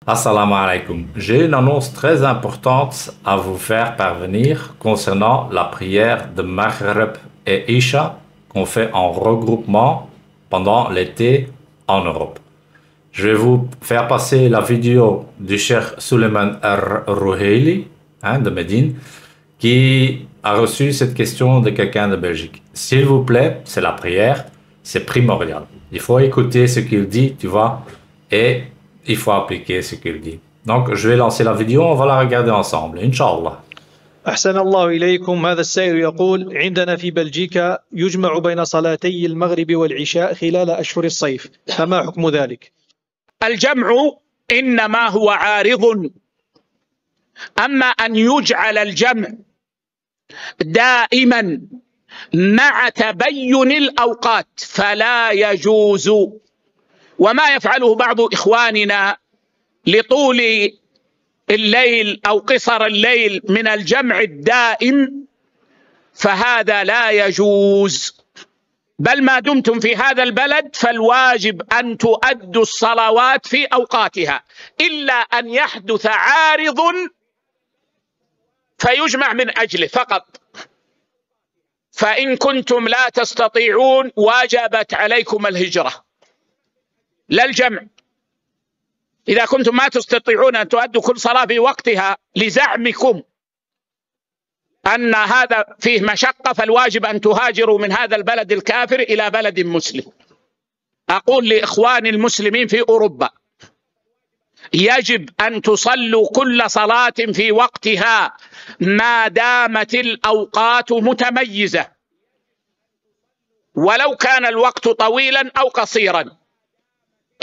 Assalamu alaikum. J'ai une annonce très importante à vous faire parvenir concernant la prière de Maghrib et Isha qu'on fait en regroupement pendant l'été en Europe. Je vais vous faire passer la vidéo du Cheikh Suleiman Ar-Ruhaili de Médine qui a reçu cette question de quelqu'un de Belgique. S'il vous plaît, c'est la prière, c'est primordial. Il faut écouter ce qu'il dit, tu vois, et il faut appliquer ce qu'il dit. Donc, je vais lancer la vidéo, on va la regarder ensemble, Inch'Allah. أحسن الله إليكم. هذا السائل يقول: عندنا في بلجيكا يجمع بين صلاتي المغرب والعشاء خلال أشهر الصيف، فما حكم ذلك؟ الجمع إنما هو عارض، أما أن يجعل الجمع دائما مع تبين الأوقات فلا يجوز. وما يفعله بعض إخواننا لطول الليل أو قصر الليل من الجمع الدائم فهذا لا يجوز، بل ما دمتم في هذا البلد فالواجب أن تؤدوا الصلوات في أوقاتها، إلا أن يحدث عارض فيجمع من أجله فقط. فإن كنتم لا تستطيعون واجبت عليكم الهجرة لا الجمع. إذا كنتم ما تستطيعون أن تؤدوا كل صلاة في وقتها لزعمكم أن هذا فيه مشقة فالواجب أن تهاجروا من هذا البلد الكافر إلى بلد مسلم. أقول لإخواني المسلمين في أوروبا يجب أن تصلوا كل صلاة في وقتها ما دامت الأوقات متميزة، ولو كان الوقت طويلا أو قصيرا،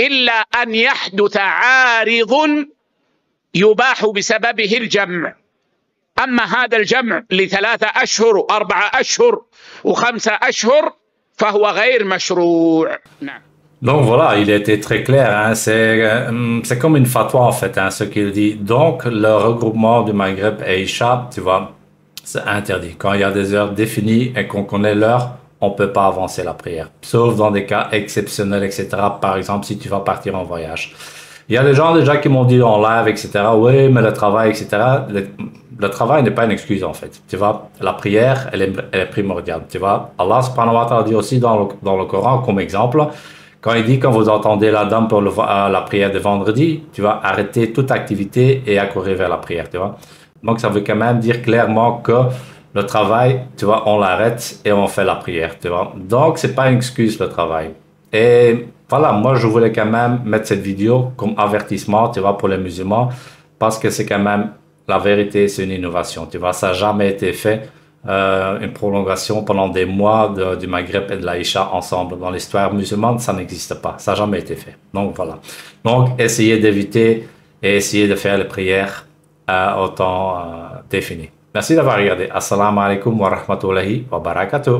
إلا أن يحدث عارض يباح بسببه الجمع. أما هذا الجمع ل3 أشهر و4 أشهر و5 أشهر فهو غير مشروع. نعم. Donc voilà, il a été très clair, hein. C'est comme une fatwa en fait, hein, ce qu'il dit. Donc le regroupement du Maghreb et Isha, tu vois, c'est interdit. Quand il y a des heures définies et qu'on connaît l'heure, on ne peut pas avancer la prière, sauf dans des cas exceptionnels, etc. Par exemple, si tu vas partir en voyage. Il y a des gens déjà qui m'ont dit en live, etc. Oui, mais le travail, etc. Le travail n'est pas une excuse en fait. Tu vois, la prière, elle est primordiale. Tu vois, Allah subhanahu wa ta'ala dit aussi dans le Coran comme exemple, quand il dit quand vous entendez la dame pour la prière de vendredi, tu vas arrêter toute activité et accourir vers la prière, tu vois. Donc ça veut quand même dire clairement que le travail, tu vois, on l'arrête et on fait la prière, tu vois. Donc c'est pas une excuse le travail. Et voilà, moi je voulais quand même mettre cette vidéo comme avertissement, tu vois, pour les musulmans, parce que c'est quand même la vérité, c'est une innovation, tu vois. Ça n'a jamais été fait. Une prolongation pendant des mois du Maghreb et de l'Aïcha ensemble. Dans l'histoire musulmane, ça n'existe pas. Ça n'a jamais été fait. Donc voilà. Donc essayez d'éviter et essayez de faire les prières au temps défini. Merci d'avoir regardé. Assalamu alaikum wa rahmatullahi wa barakatuh.